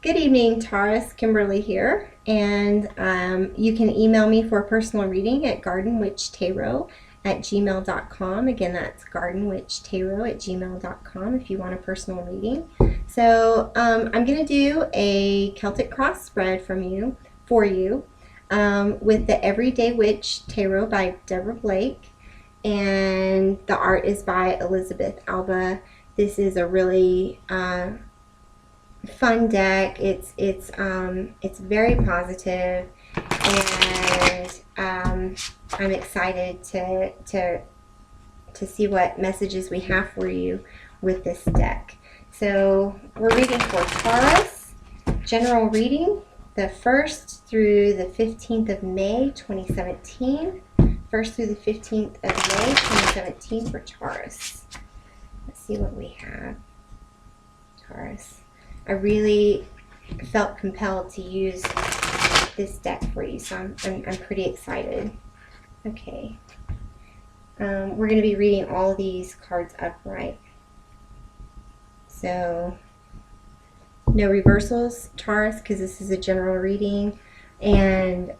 Good evening, Taurus. Kimberly here, and you can email me for a personal reading at gardenwitchtarot@gmail.com. Again, that's gardenwitchtarot@gmail.com if you want a personal reading. So I'm going to do a Celtic cross spread for you with the Everyday Witch Tarot by Deborah Blake, and the art is by Elizabeth Alba. This is a really fun deck. It's very positive, and I'm excited to see what messages we have for you with this deck. So we're reading for Taurus, general reading, the 1st through the 15th of May 2017. 1st through the 15th of May 2017 for Taurus. Let's see what we have. Taurus. I really felt compelled to use this deck for you, so I'm pretty excited. Okay. We're going to be reading all these cards upright. So, no reversals, Taurus, because this is a general reading. And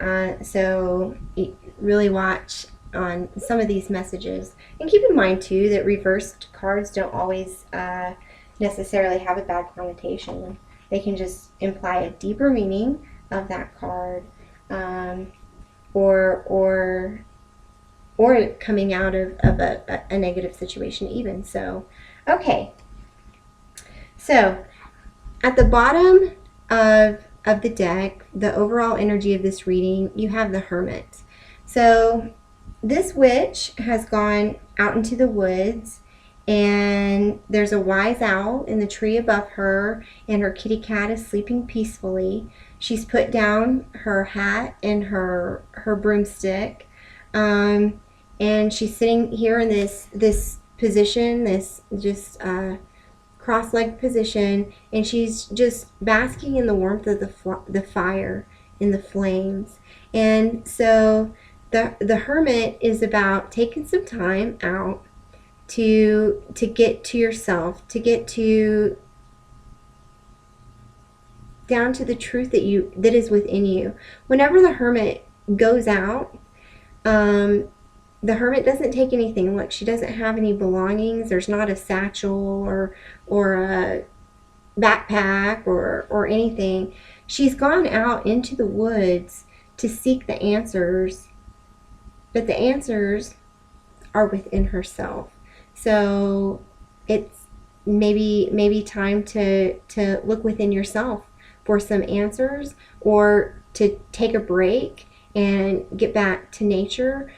so really watch on some of these messages. And keep in mind, too, that reversed cards don't always necessarily have a bad connotation. They can just imply a deeper meaning of that card, or coming out of a negative situation even. So, okay. So, at the bottom of the deck, the overall energy of this reading, you have the Hermit. So, this witch has gone out into the woods, and there's a wise owl in the tree above her, and her kitty cat is sleeping peacefully. She's put down her hat and her broomstick, and she's sitting here in this position, this just cross-legged position, and she's just basking in the warmth of the fire, in the flames. And so the Hermit is about taking some time out to get to yourself, to get down to the truth that is within you. Whenever the Hermit goes out, the Hermit doesn't take anything. Look, she doesn't have any belongings. There's not a satchel or a backpack or anything. She's gone out into the woods to seek the answers, but the answers are within herself. So it's maybe time to look within yourself for some answers, or to take a break and get back to nature.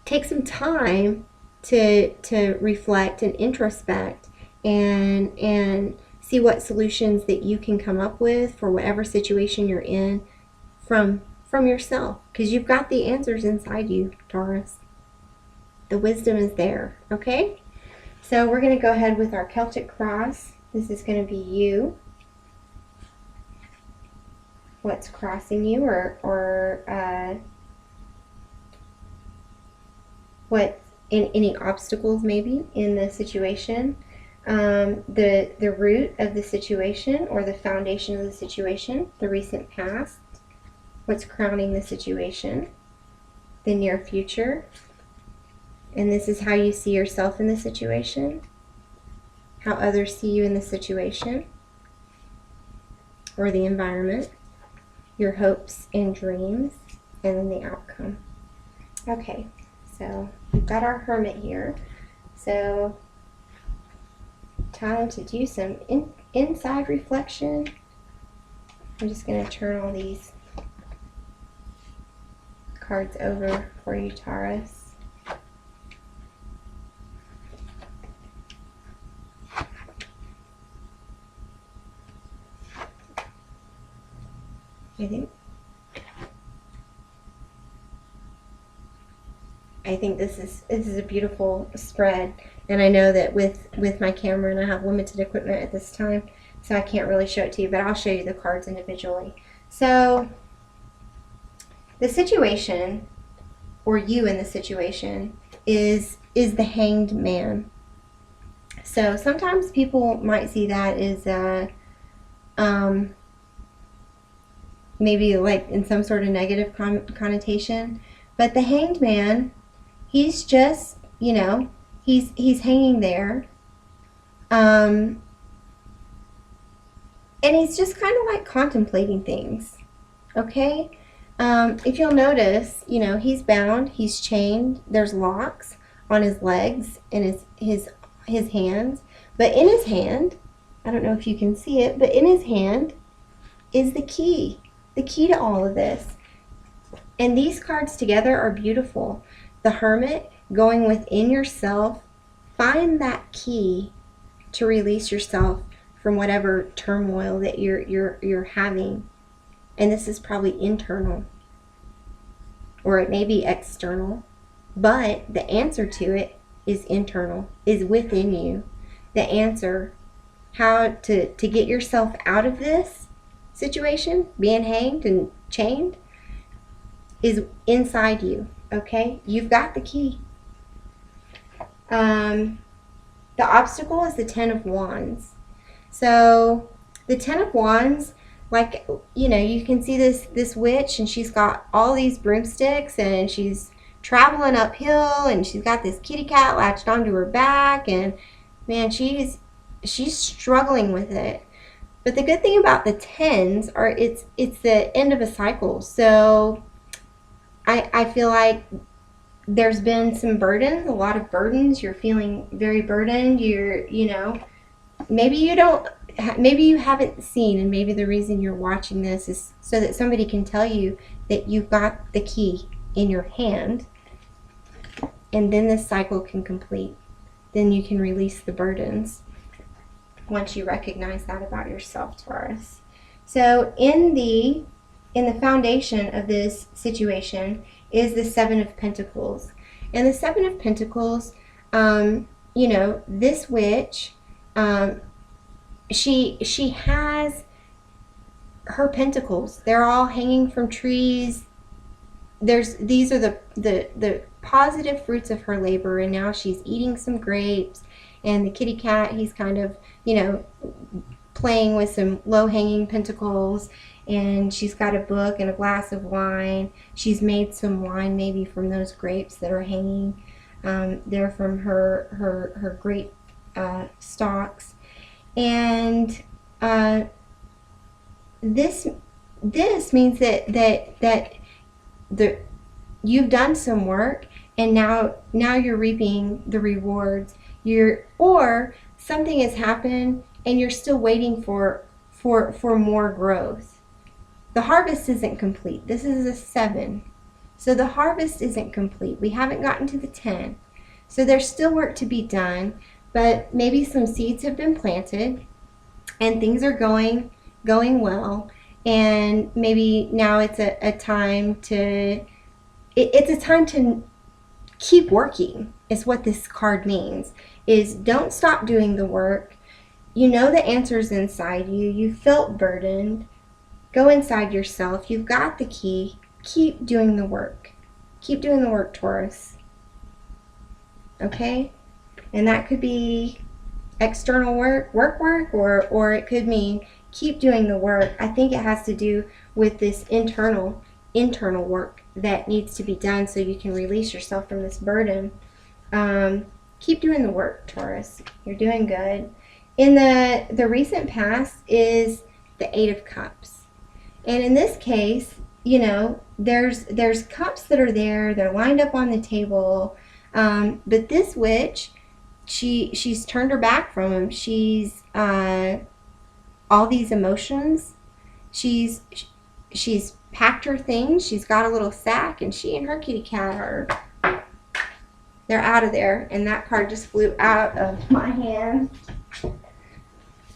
Take some time to reflect and introspect and see what solutions that you can come up with for whatever situation you're in from yourself, because you've got the answers inside you, Taurus. The wisdom is there, okay? So we're going to go ahead with our Celtic cross. This is going to be you. What's crossing you, or what any obstacles maybe in the situation. The root of the situation, or the foundation of the situation, the recent past, what's crowning the situation, the near future. And this is how you see yourself in the situation, how others see you in the situation or the environment, your hopes and dreams, and then the outcome. Okay, so we've got our Hermit here. So time to do some inside reflection. I'm just going to turn all these cards over for you, Taurus. I think this is a beautiful spread, and I know that with my camera, and I have limited equipment at this time, so I can't really show it to you, but I'll show you the cards individually. So the situation, or you in the situation, is the Hanged Man. So sometimes people might see that as maybe like in some sort of negative connotation. But the Hanged Man, he's just, he's hanging there. And he's just kind of like contemplating things. Okay? If you'll notice, he's bound, he's chained, there's locks on his legs and his hands. But in his hand, I don't know if you can see it, but in his hand is the key to all of this. And these cards together are beautiful. The Hermit, going within yourself, find that key to release yourself from whatever turmoil that you're having. And this is probably internal, or it may be external, but the answer to it is internal, is within you. The answer, how to get yourself out of this situation, being hanged and chained, is inside you. Okay? You've got the key. The obstacle is the Ten of Wands. So the Ten of Wands, like, you can see this witch, and she's got all these broomsticks, and she's traveling uphill, and she's got this kitty cat latched onto her back, and man, she's struggling with it. But the good thing about the tens are it's the end of a cycle. So I feel like there's been some burdens, a lot of burdens. You're feeling very burdened. Maybe you haven't seen, and maybe the reason you're watching this is so that somebody can tell you that you've got the key in your hand, and then this cycle can complete. Then you can release the burdens once you recognize that about yourself, Taurus. So in the foundation of this situation is the Seven of Pentacles. And the Seven of Pentacles, this witch, she has her pentacles. They're all hanging from trees. These are the positive fruits of her labor, and now she's eating some grapes, and the kitty cat, he's kind of, playing with some low-hanging pentacles, and she's got a book and a glass of wine. She's made some wine maybe from those grapes that are hanging there from her grape stalks. And this means that you've done some work, and now you're reaping the rewards. Or something has happened and you're still waiting for more growth. The harvest isn't complete. This is a 7. So the harvest isn't complete. We haven't gotten to the 10. So there's still work to be done, but maybe some seeds have been planted and things are going well, and maybe now it's a time to keep working, is what this card means. Is don't stop doing the work. You know the answer's inside you. You felt burdened. Go inside yourself. You've got the key. Keep doing the work. Keep doing the work, Taurus. Okay? And that could be external work, or it could mean keep doing the work. I think it has to do with this internal work that needs to be done so you can release yourself from this burden. Keep doing the work, Taurus. You're doing good. In the recent past is the Eight of Cups. And in this case, there's cups that are there. They're lined up on the table. But this witch, she's turned her back from him. She's all these emotions. She's packed her things. She's got a little sack, and she and her kitty cat they're out of there. And that card just flew out of my hand.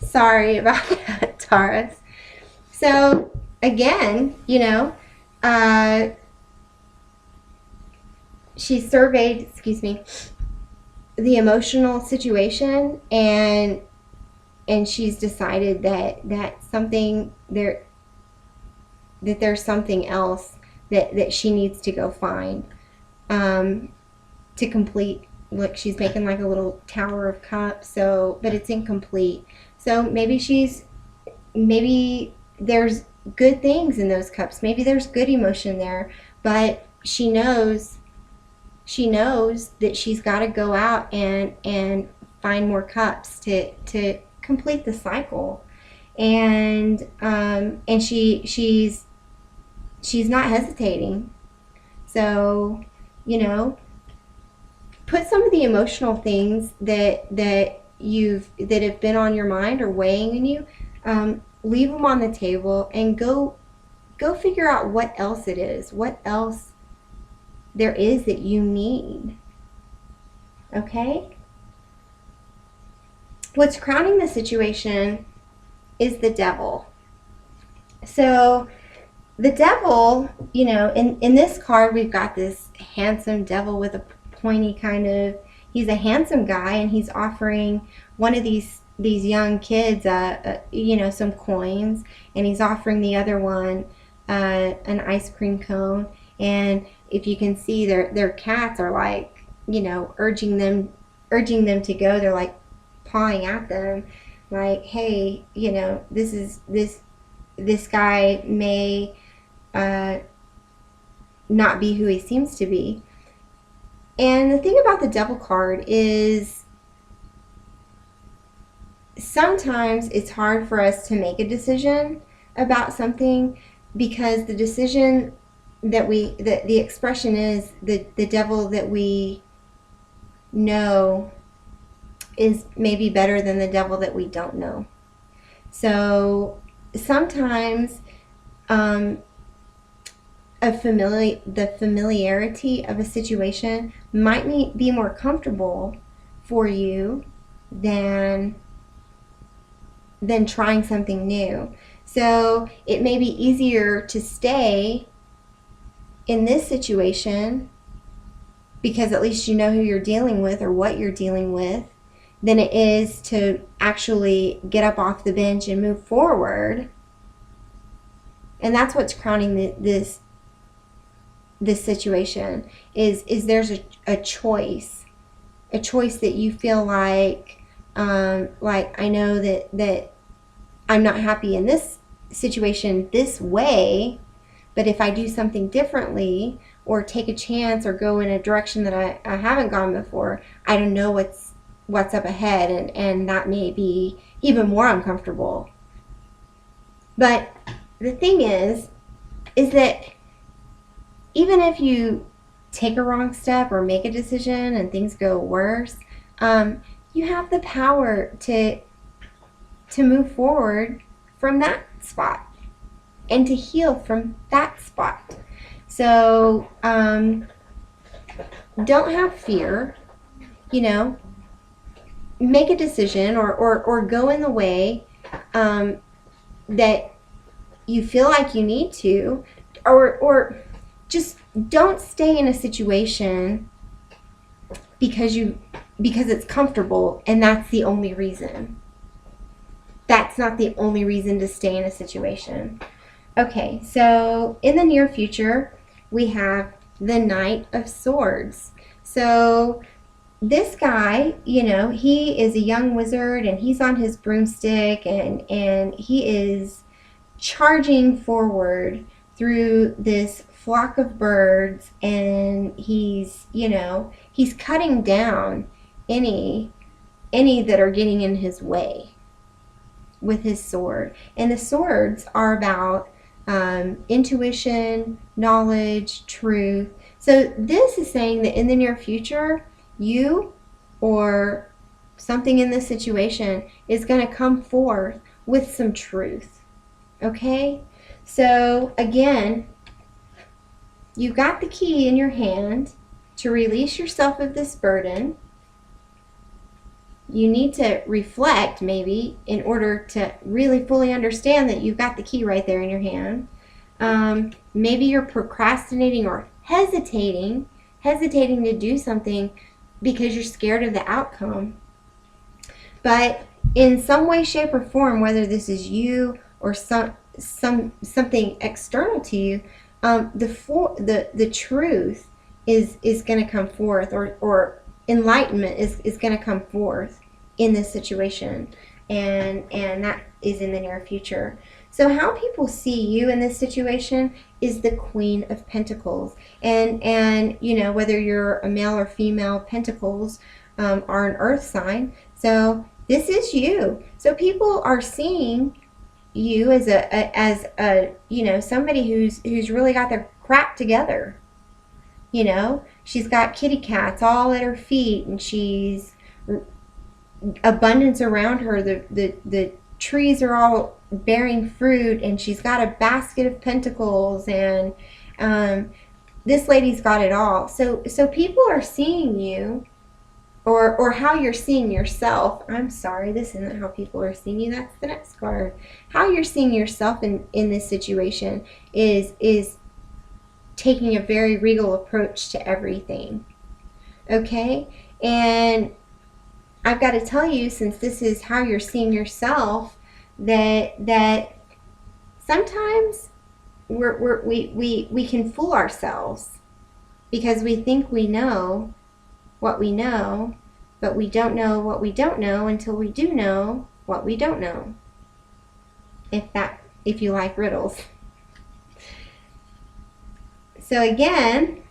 Sorry about that, Taurus. So again, she surveyed, the emotional situation, and she's decided that there's something else that she needs to go find to complete look, she's making like a little tower of cups, so, but it's incomplete. So maybe there's good things in those cups. Maybe there's good emotion there, but she knows that she's got to go out and find more cups to complete the cycle. And she's not hesitating. So, put some of the emotional things that have been on your mind or weighing in you, leave them on the table and go figure out what else it is, what else there is that you need. Okay? What's crowning the situation is the devil. So the devil, in this card, we've got this handsome devil with a pointy he's a handsome guy, and he's offering one of these young kids, some coins, and he's offering the other one an ice cream cone. And if you can see, their cats are like, urging them to go. They're like pawing at them, like, hey, this guy may not be who he seems to be. And the thing about the devil card is sometimes it's hard for us to make a decision about something, because the decision the expression is the devil that we know is maybe better than the devil that we don't know. So sometimes the familiarity of a situation might be more comfortable for you than trying something new. So it may be easier to stay in this situation because at least you know who you're dealing with or what you're dealing with, than it is to actually get up off the bench and move forward. And that's what's crowning this situation is there's a choice that you feel like I know that I'm not happy in this situation this way, but if I do something differently or take a chance or go in a direction that I haven't gone before, I don't know what's up ahead, and that may be even more uncomfortable. But the thing is that even if you take a wrong step or make a decision and things go worse, you have the power to move forward from that spot and to heal from that spot. So don't have fear, make a decision or go in the way that you feel like you need to, or just don't stay in a situation because it's comfortable and that's the only reason. That's not the only reason to stay in a situation. Okay, so in the near future, we have the Knight of Swords. So this guy, he is a young wizard and he's on his broomstick and he is charging forward through this flock of birds, and he's cutting down any that are getting in his way with his sword. And the swords are about intuition, knowledge, truth. So this is saying that in the near future, you or something in this situation is going to come forth with some truth. Okay? So again, you've got the key in your hand to release yourself of this burden. You need to reflect maybe in order to really fully understand that you've got the key right there in your hand. Maybe you're procrastinating or hesitating to do something because you're scared of the outcome. But in some way, shape, or form, whether this is you or something external to you, the truth is going to come forth, or enlightenment is going to come forth in this situation, and that is in the near future. So how people see you in this situation is the Queen of Pentacles, and you know, whether you're a male or female, Pentacles are an earth sign, so this is you. So people are seeing you as a you know, somebody who's really got their crap together. You know, she's got kitty cats all at her feet, and she's abundance around her. The trees are all bearing fruit, and she's got a basket of pentacles, and this lady's got it all. So people are seeing you, or how you're seeing yourself. I'm sorry, this isn't how people are seeing you. That's the next card. How you're seeing yourself in this situation is taking a very regal approach to everything. Okay? And I've got to tell you, since this is how you're seeing yourself, that sometimes we can fool ourselves because we think we know what we know, but we don't know what we don't know until we do know what we don't know. If you like riddles. So again,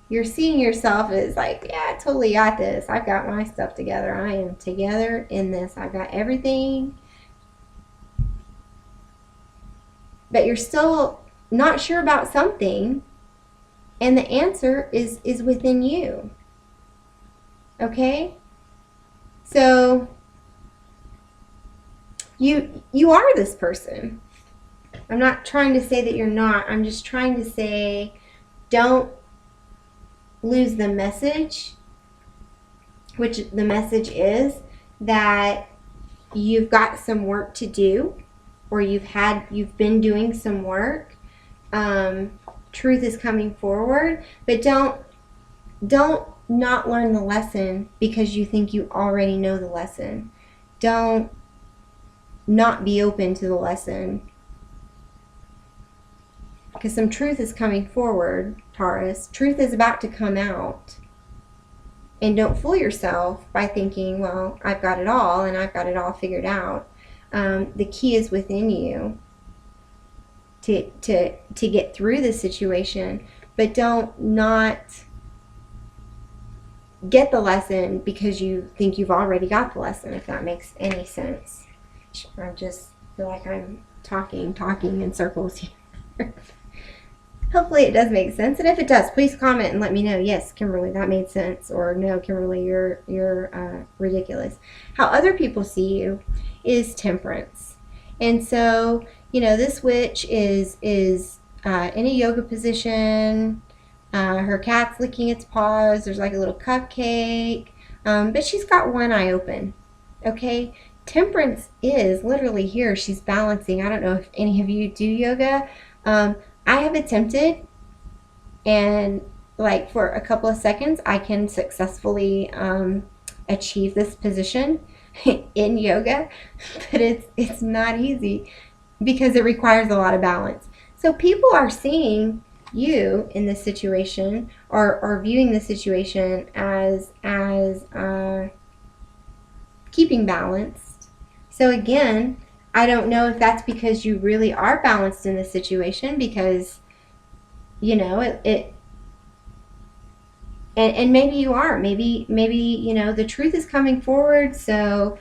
you're seeing yourself as like, yeah, I totally got this. I've got my stuff together. I am together in this. I've got everything. But you're still not sure about something, and the answer is within you. Okay? So you are this person. I'm not trying to say that you're not. I'm just trying to say, don't lose the message, which the message is that you've got some work to do, or you've been doing some work. Truth is coming forward, but don't not learn the lesson because you think you already know the lesson. Don't not be open to the lesson, because some truth is coming forward, Taurus. Truth is about to come out. And don't fool yourself by thinking, well, I've got it all and I've got it all figured out. The key is within you to get through this situation, but don't not get the lesson because you think you've already got the lesson, if that makes any sense. I just feel like I'm talking in circles here. Hopefully it does make sense, and if it does, please comment and let me know, yes, Kimberly, that made sense, or no, Kimberly, you're ridiculous. How other people see you is Temperance. And so, you know, this witch is in a yoga position. Her cat's licking its paws. There's like a little cupcake, but she's got one eye open. Okay, Temperance is literally here. She's balancing. I don't know if any of you do yoga. I have attempted, and like for a couple of seconds I can successfully achieve this position in yoga, but it's not easy because it requires a lot of balance. So people are seeing you in this situation, or viewing the situation as keeping balanced. So again, I don't know if that's because you really are balanced in this situation, because, you know, and maybe you are. Maybe, you know, the truth is coming forward, so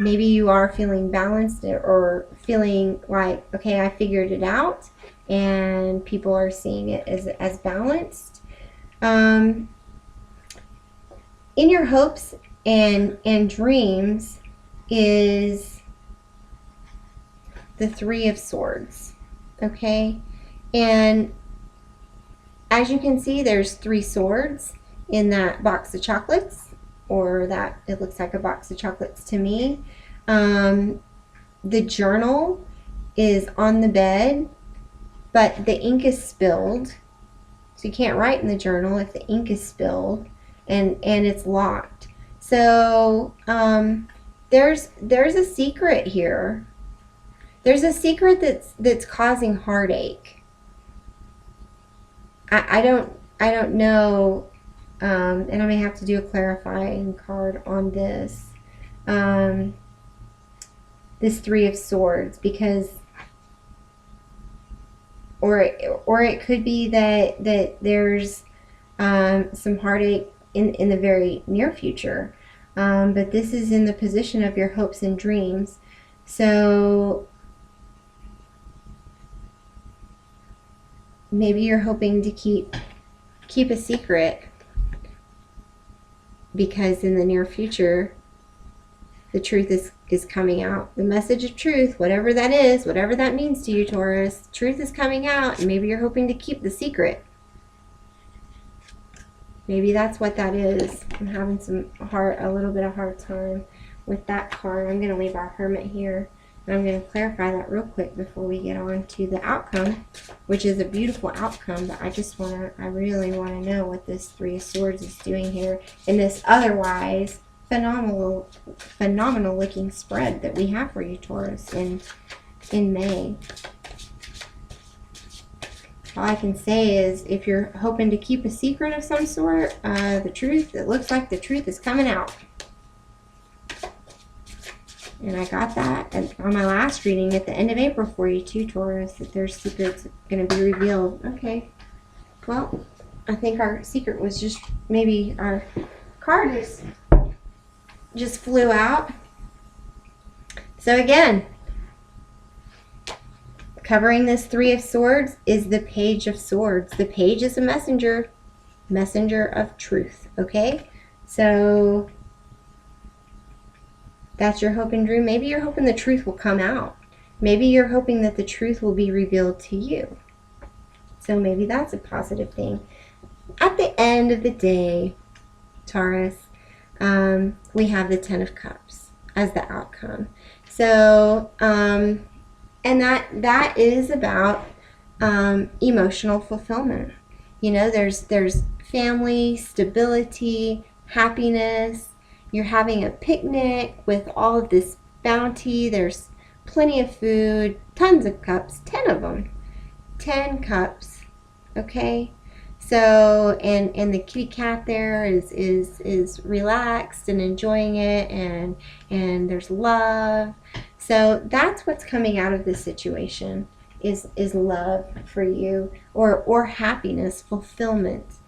maybe you are feeling balanced, or feeling like, okay, I figured it out, and people are seeing it as balanced. In your hopes and dreams is the Three of Swords, okay? And as you can see, there's 3 swords in that box of chocolates, or that it looks like a box of chocolates to me. The journal is on the bed, but the ink is spilled, so you can't write in the journal if the ink is spilled, and it's locked. So there's a secret here. There's a secret that's causing heartache. I don't know and I may have to do a clarifying card on this. This Three of Swords, because or it could be that there's some heartache in the very near future, but this is in the position of your hopes and dreams. So maybe you're hoping to keep a secret, because in the near future the truth is coming out. The message of truth, whatever that is, whatever that means to you, Taurus, truth is coming out, and maybe you're hoping to keep the secret. Maybe that's what that is. I'm having a little bit of hard time with that card. I'm going to leave our Hermit here, and I'm going to clarify that real quick before we get on to the outcome, which is a beautiful outcome, but I really want to know what this Three of Swords is doing here in this otherwise phenomenal looking spread that we have for you, Taurus, in May. All I can say is, if you're hoping to keep a secret of some sort, the truth, it looks like the truth is coming out. And I got that on my last reading at the end of April for you too, Taurus, that there's secrets going to be revealed. Okay. Well, I think our secret was just, maybe our card just flew out. So again, covering this Three of Swords is the Page of Swords. The Page is a messenger of truth, okay? So that's your hope and dream. Maybe you're hoping the truth will come out. Maybe you're hoping that the truth will be revealed to you. So maybe that's a positive thing. At the end of the day, Taurus, we have the Ten of Cups as the outcome. So, and that is about emotional fulfillment. You know, there's family, stability, happiness. You're having a picnic with all of this bounty. There's plenty of food, tons of cups, 10 of them. 10 cups, okay? So, and the kitty cat there is relaxed and enjoying it, and there's love. So that's what's coming out of this situation is love for you, or happiness, fulfillment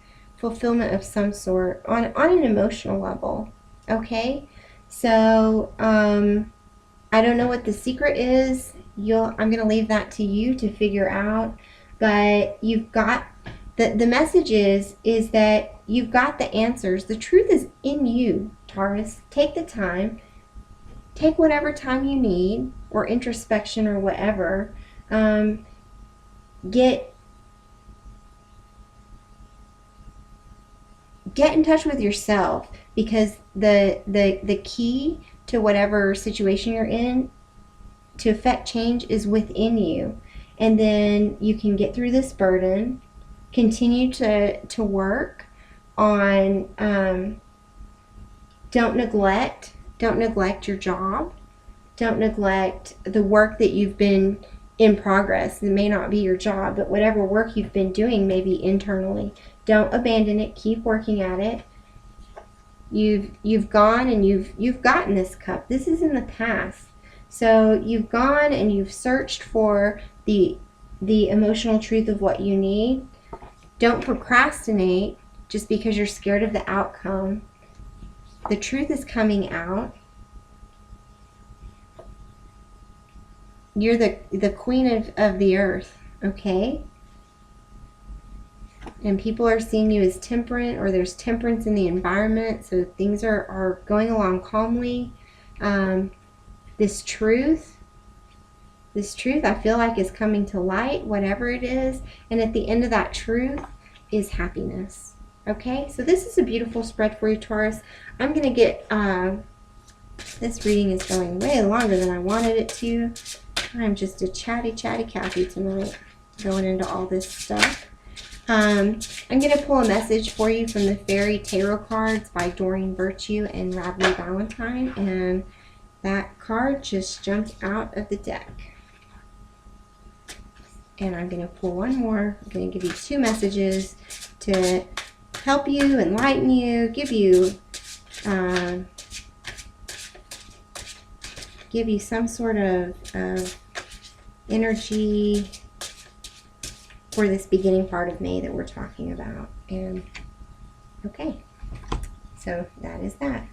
of some sort on an emotional level. Okay? So I don't know what the secret is. I'm going to leave that to you to figure out, but you've got the message is that you've got the answers. The truth is in you, Taurus. Take the time. Take whatever time you need, or introspection, or whatever. Get in touch with yourself, because the key to whatever situation you're in to affect change is within you. And then you can get through this burden. Continue to work on, don't neglect your job. Don't neglect the work that you've been in progress. It may not be your job, but whatever work you've been doing, maybe internally. Don't abandon it. Keep working at it. You've gone and you've gotten this cup. This is in the past. So you've gone and you've searched for the emotional truth of what you need. Don't procrastinate just because you're scared of the outcome. The truth is coming out. You're the queen of the earth, okay? And people are seeing you as temperate, or there's temperance in the environment, so things are going along calmly. This truth I feel like is coming to light, whatever it is, and at the end of that truth is happiness. Okay, so this is a beautiful spread for you, Taurus. I'm going to get, this reading is going way longer than I wanted it to. I'm just a chatty Cathy tonight, going into all this stuff. I'm going to pull a message for you from the Fairy Tarot cards by Doreen Virtue and Radley Valentine, and that card just jumped out of the deck. And I'm going to pull one more. I'm going to give you two messages to help you, enlighten you, give you some sort of energy for this beginning part of May that we're talking about. And okay, so that is that.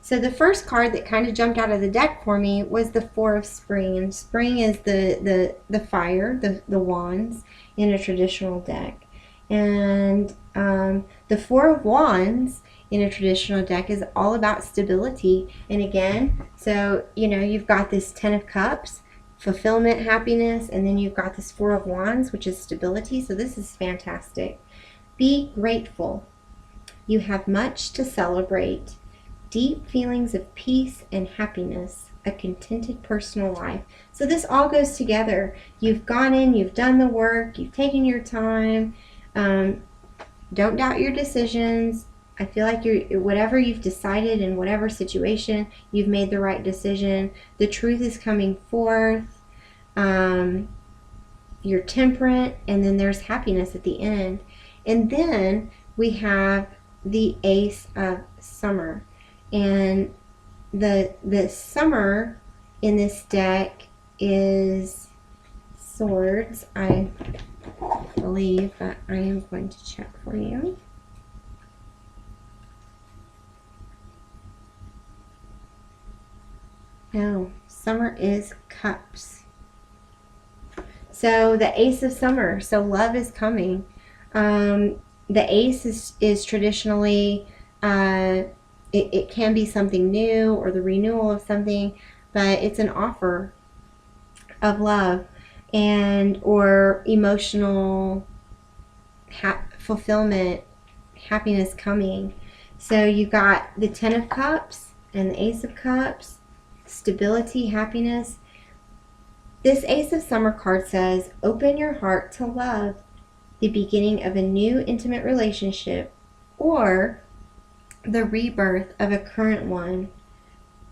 So the first card that kind of jumped out of the deck for me was the Four of Spring. And spring is the fire, the wands in a traditional deck. And the Four of Wands in a traditional deck is all about stability. And again, so, you know, you've got this Ten of Cups, fulfillment, happiness, and then you've got this Four of Wands, which is stability. So this is fantastic. Be grateful. You have much to celebrate. Deep feelings of peace and happiness, a contented personal life. So this all goes together. You've gone in, you've done the work, you've taken your time. Don't doubt your decisions. I feel like whatever you've decided in whatever situation, you've made the right decision. The truth is coming forth. You're temperate, and then there's happiness at the end. And then we have the Ace of Summer. And the summer in this deck is Swords, I believe, but I am going to check for you. No, summer is Cups. So the Ace of Summer, so love is coming. The Ace is traditionally it can be something new or the renewal of something, but it's an offer of love and or emotional fulfillment, happiness coming. So you got the Ten of Cups and the Ace of Cups, stability, happiness. This Ace of Summer card says, open your heart to love, the beginning of a new intimate relationship, or the rebirth of a current one,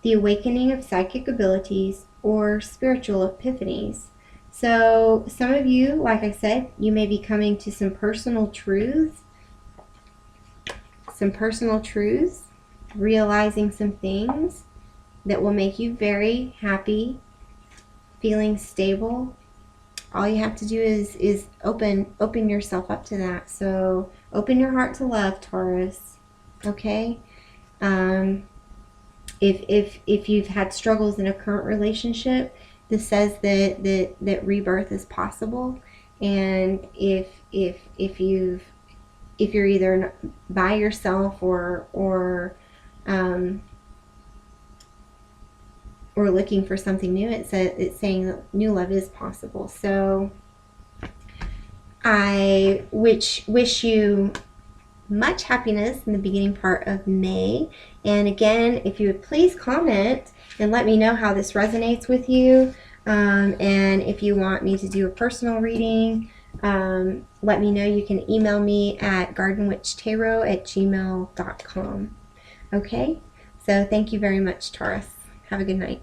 the awakening of psychic abilities, or spiritual epiphanies. So some of you, like I said, you may be coming to some personal truths, realizing some things that will make you very happy, feeling stable. All you have to do is open yourself up to that. So open your heart to love, Taurus. Okay, if you've had struggles in a current relationship, this says that rebirth is possible. And if you're either by yourself or looking for something new, it's saying that new love is possible. So I wish you much happiness in the beginning part of May. And again, if you would please comment and let me know how this resonates with you. And if you want me to do a personal reading, let me know. You can email me at gardenwitchtarot@gmail.com. Okay, so thank you very much, Taurus. Have a good night.